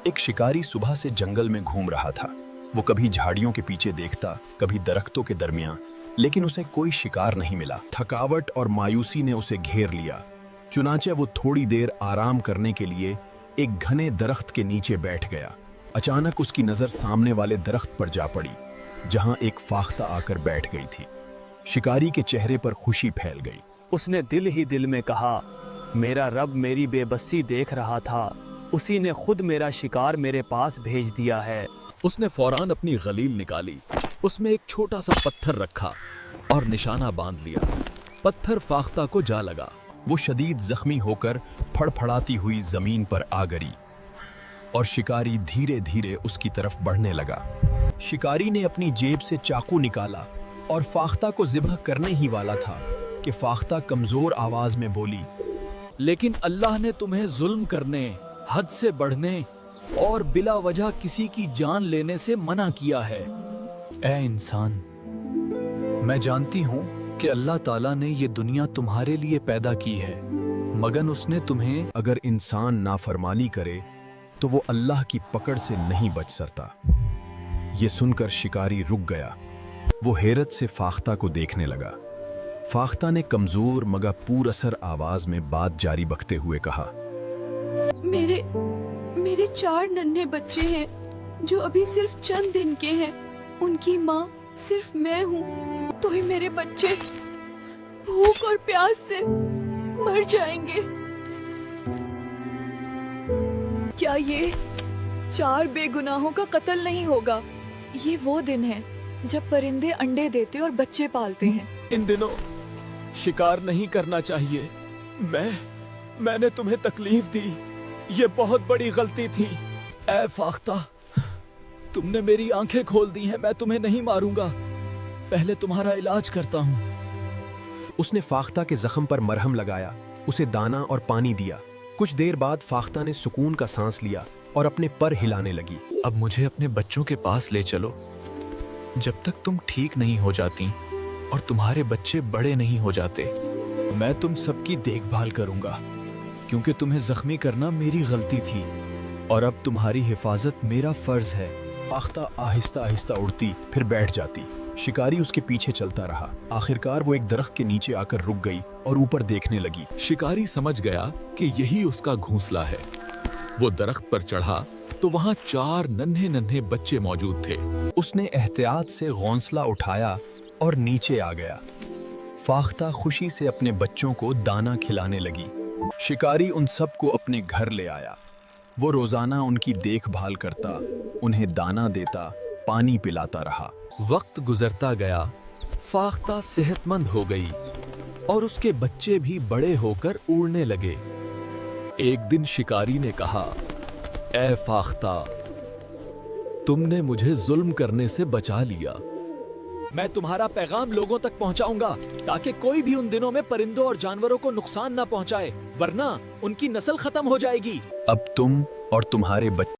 ایک شکاری صبح سے جنگل میں گھوم رہا تھا۔ وہ کبھی جھاڑیوں کے پیچھے دیکھتا، کبھی درختوں کے درمیان، لیکن اسے کوئی شکار نہیں ملا۔ تھکاوٹ اور مایوسی نے اسے گھیر لیا۔ چنانچہ وہ تھوڑی دیر آرام کرنے کے لیے ایک گھنے درخت کے نیچے بیٹھ گیا۔ اچانک اس کی نظر سامنے والے درخت پر جا پڑی، جہاں ایک فاختہ آ کر بیٹھ گئی تھی۔ شکاری کے چہرے پر خوشی پھیل گئی۔ اس نے دل ہی دل میں کہا، میرا رب میری بے بسی دیکھ رہا تھا، اسی نے خود میرا شکار میرے پاس بھیج دیا ہے۔ اس نے فوراً اپنی غلیل نکالی، اس میں ایک چھوٹا سا پتھر رکھا اور نشانہ باندھ لیا۔ پتھر فاختہ کو جا لگا۔ وہ شدید زخمی ہو کر پھڑ پھڑاتی ہوئی زمین پر آ گری اور شکاری دھیرے دھیرے اس کی طرف بڑھنے لگا۔ شکاری نے اپنی جیب سے چاقو نکالا اور فاختہ کو ذبح کرنے ہی والا تھا کہ فاختہ کمزور آواز میں بولی، لیکن اللہ نے تمہیں ظلم کرنے، حد سے بڑھنے اور بلا وجہ کسی کی جان لینے سے منع کیا ہے۔ اے انسان، میں جانتی ہوں کہ اللہ تعالیٰ نے یہ دنیا تمہارے لیے پیدا کی ہے، مگر اس نے تمہیں اگر انسان نافرمانی کرے تو وہ اللہ کی پکڑ سے نہیں بچ سکتا۔ یہ سن کر شکاری رک گیا۔ وہ حیرت سے فاختہ کو دیکھنے لگا۔ فاختہ نے کمزور مگر پور اثر آواز میں بات جاری رکھتے ہوئے کہا، میرے 4 ننھے بچے ہیں جو ابھی صرف چند دن کے ہیں، ان کی ماں صرف میں ہوں، تو ہی میرے بچے بھوک اور پیاس سے مر جائیں گے۔ کیا یہ 4 بے گناہوں کا قتل نہیں ہوگا؟ یہ وہ دن ہے جب پرندے انڈے دیتے اور بچے پالتے ہیں۔ ان دنوں شکار نہیں کرنا چاہیے۔ میں نے تمہیں تکلیف دی، یہ بہت بڑی غلطی تھی۔ اے فاختہ، تم نے میری آنکھیں کھول دی ہیں، میں تمہیں نہیں ماروں گا، پہلے تمہارا علاج کرتا ہوں۔ اس نے فاختہ کے زخم پر مرہم لگایا، اسے دانہ اور پانی دیا۔ کچھ دیر بعد فاختہ نے سکون کا سانس لیا اور اپنے پر ہلانے لگی۔ اب مجھے اپنے بچوں کے پاس لے چلو، جب تک تم ٹھیک نہیں ہو جاتی اور تمہارے بچے بڑے نہیں ہو جاتے۔ میں تم سب کی دیکھ بھال کروں گا، کیونکہ تمہیں زخمی کرنا میری غلطی تھی اور اب تمہاری حفاظت میرا فرض ہے۔ فاختہ آہستہ آہستہ اڑتی، پھر بیٹھ جاتی۔ شکاری اس کے پیچھے چلتا رہا۔ آخرکار وہ ایک درخت کے نیچے آ کر رک گئی اور اوپر دیکھنے لگی۔ شکاری سمجھ گیا کہ یہی اس کا گھونسلہ ہے۔ وہ درخت پر چڑھا تو وہاں 4 ننھے ننھے بچے موجود تھے۔ اس نے احتیاط سے گھونسلہ اٹھایا اور نیچے آ گیا۔ فاختہ خوشی سے اپنے بچوں کو دانہ کھلانے لگی۔ شکاری ان سب کو اپنے گھر لے آیا۔ وہ روزانہ ان کی دیکھ بھال کرتا، انہیں دانہ دیتا، پانی پلاتا رہا۔ وقت گزرتا گیا، فاختہ صحت مند ہو گئی اور اس کے بچے بھی بڑے ہو کر اڑنے لگے۔ ایک دن شکاری نے کہا، اے فاختہ، تم نے مجھے ظلم کرنے سے بچا لیا۔ میں تمہارا پیغام لوگوں تک پہنچاؤں گا تاکہ کوئی بھی ان دنوں میں پرندوں اور جانوروں کو نقصان نہ پہنچائے، ورنہ ان کی نسل ختم ہو جائے گی۔ اب تم اور تمہارے بچے